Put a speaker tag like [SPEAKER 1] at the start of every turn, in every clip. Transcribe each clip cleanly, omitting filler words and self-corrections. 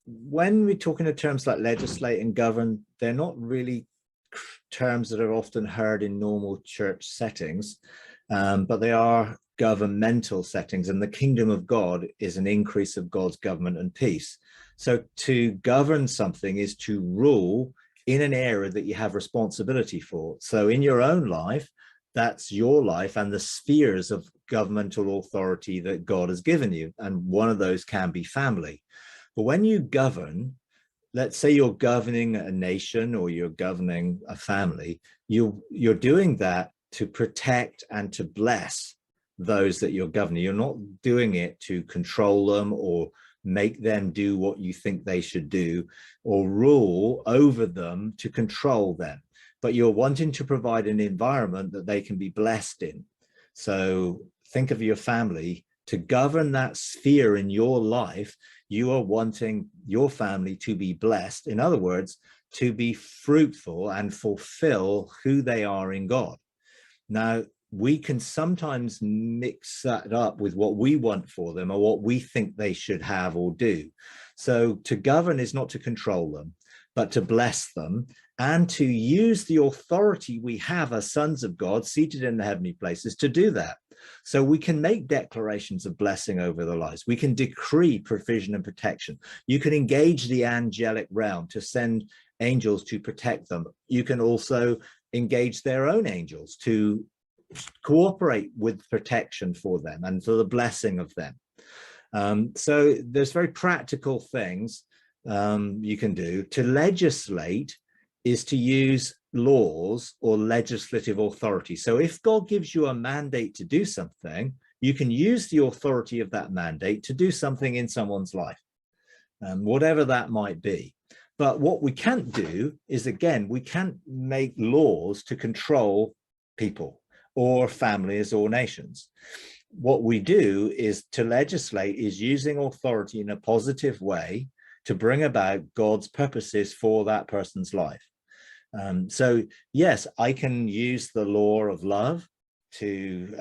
[SPEAKER 1] when we're talking in terms like legislate and govern, they're not really terms that are often heard in normal church settings, but they are governmental settings, and the kingdom of God is an increase of God's government and peace. So to govern something is to rule in an area that you have responsibility for. So in your own life, that's your life and the spheres of governmental authority that God has given you. And one of those can be family. But when you govern, let's say you're governing a nation or you're governing a family, you're doing that to protect and to bless those that you're governing. You're not doing it to control them or make them do what you think they should do or rule over them to control them, but you're wanting to provide an environment that they can be blessed in. So think of your family. To govern that sphere in your life, you are wanting your family to be blessed. In other words, to be fruitful and fulfill who they are in God. Now, we can sometimes mix that up with what we want for them or what we think they should have or do. So to govern is not to control them, but to bless them and to use the authority we have as sons of God seated in the heavenly places to do that. So we can make declarations of blessing over their lives. We can decree provision and protection. You can engage the angelic realm to send angels to protect them. You can also engage their own angels to cooperate with protection for them and for the blessing of them. So there's very practical things you can do. To legislate is to use laws or legislative authority. So if God gives you a mandate to do something, you can use the authority of that mandate to do something in someone's life, whatever that might be. But what we can't do is, again, we can't make laws to control people or families or nations. What we do is to legislate is using authority in a positive way to bring about God's purposes for that person's life. So yes, I can use the law of love to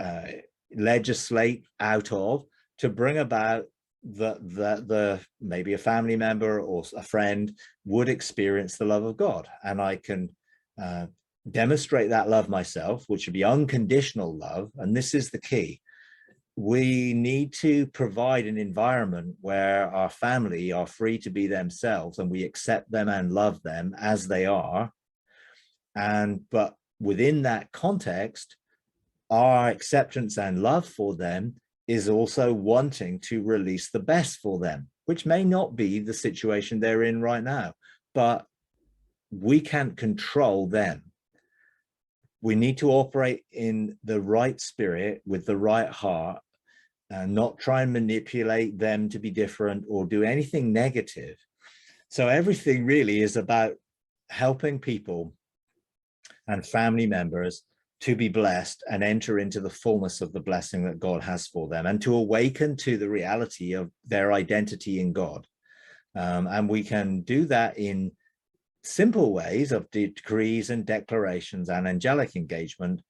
[SPEAKER 1] legislate out of, to bring about the maybe a family member or a friend would experience the love of God, and I can demonstrate that love myself, which would be unconditional love. And this is the key. We need to provide an environment where our family are free to be themselves and we accept them and love them as they are. But within that context, our acceptance and love for them is also wanting to release the best for them, which may not be the situation they're in right now, but we can't control them. We need to operate in the right spirit with the right heart and not try and manipulate them to be different or do anything negative. So everything really is about helping people and family members to be blessed and enter into the fullness of the blessing that God has for them and to awaken to the reality of their identity in God. And we can do that in simple ways of decrees and declarations and angelic engagement.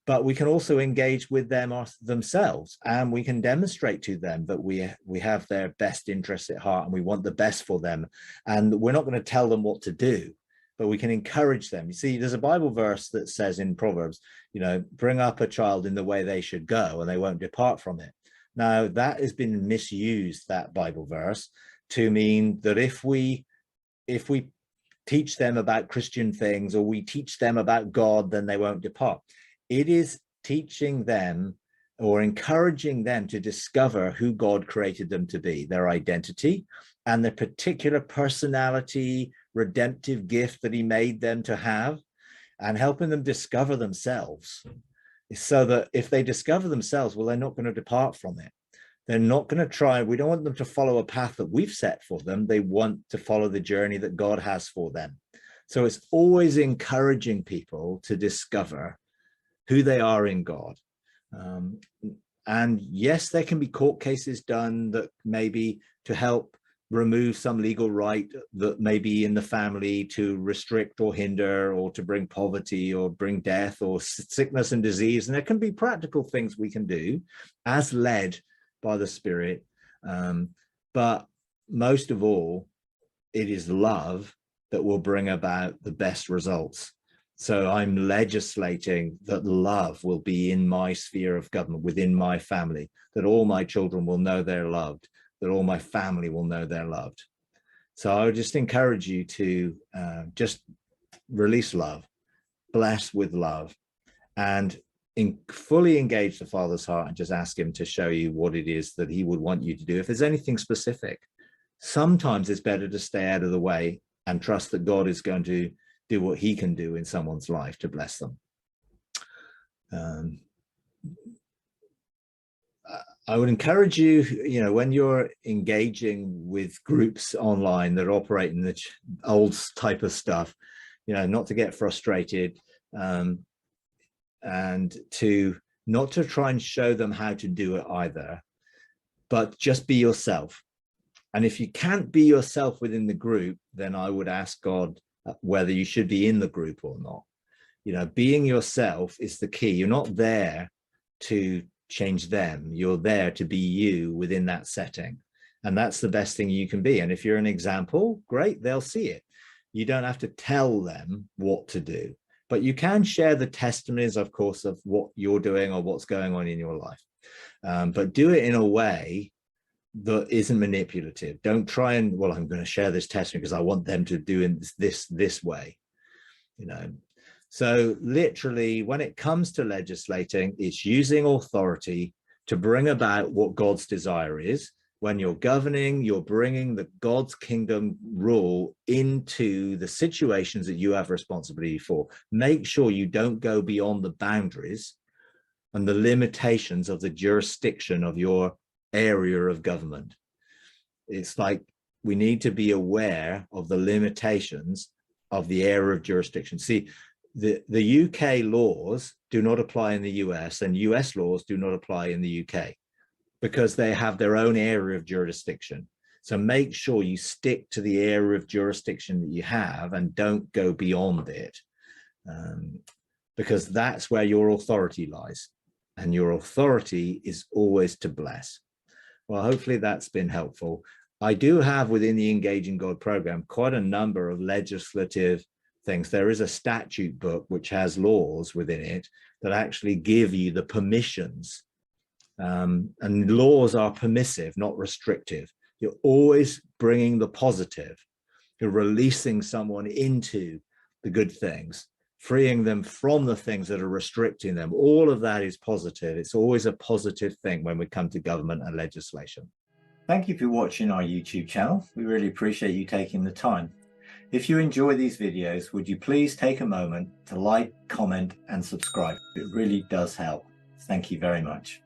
[SPEAKER 1] But we can also engage with them themselves, and we can demonstrate to them that we have their best interests at heart and we want the best for them. And we're not going to tell them what to do, but we can encourage them. You see, there's a Bible verse that says in Proverbs, bring up a child in the way they should go and they won't depart from it. Now, that has been misused, that Bible verse, to mean that if we teach them about Christian things or we teach them about God, then they won't depart. It is teaching them or encouraging them to discover who God created them to be, their identity and the particular personality, redemptive gift that he made them to have, and helping them discover themselves, so that if they discover themselves, well, they're not going to depart from it. They're not going to try. We don't want them to follow a path that we've set for them. They want to follow the journey that God has for them. So it's always encouraging people to discover who they are in God. And yes, there can be court cases done that maybe to help remove some legal right that may be in the family to restrict or hinder or to bring poverty or bring death or sickness and disease. And there can be practical things we can do as led by the Spirit. But most of all, it is love that will bring about the best results. So I'm legislating that love will be in my sphere of government, within my family, that all my children will know they're loved, that all my family will know they're loved. So I would just encourage you to just release love, bless with love, and fully engage the Father's heart and just ask him to show you what it is that he would want you to do. If there's anything specific, sometimes it's better to stay out of the way and trust that God is going to do what he can do in someone's life to bless them. I would encourage you, when you're engaging with groups online that operate in the old type of stuff, not to get frustrated, and not to try and show them how to do it either, but just be yourself. And if you can't be yourself within the group, then I would ask God whether you should be in the group or not. Being yourself is the key. You're not there to change them. You're there to be you within that setting. And that's the best thing you can be. And if you're an example, great, they'll see it. You don't have to tell them what to do, but you can share the testimonies, of course, of what you're doing or what's going on in your life. But do it in a way that isn't manipulative. Don't try and, well, I'm going to share this testimony because I want them to do this way. So literally, when it comes to legislating, it's using authority to bring about what God's desire is. When you're governing, you're bringing the God's kingdom rule into the situations that you have responsibility for. Make sure you don't go beyond the boundaries and the limitations of the jurisdiction of your area of government. It's like we need to be aware of the limitations of the area of jurisdiction. See, the UK laws do not apply in the US, and US laws do not apply in the UK because they have their own area of jurisdiction. So make sure you stick to the area of jurisdiction that you have and don't go beyond it, because that's where your authority lies, and your authority is always to bless. Well, hopefully that's been helpful. I do have within the Engaging God program quite a number of legislative things. There is a statute book which has laws within it that actually give you the permissions, and laws are permissive, not restrictive. You're always bringing the positive. You're releasing someone into the good things, freeing them from the things that are restricting them. All of that is positive. It's always a positive thing when we come to government and legislation. Thank you for watching our YouTube channel. We really appreciate you taking the time. If you enjoy these videos, would you please take a moment to like, comment, and subscribe? It really does help. Thank you very much.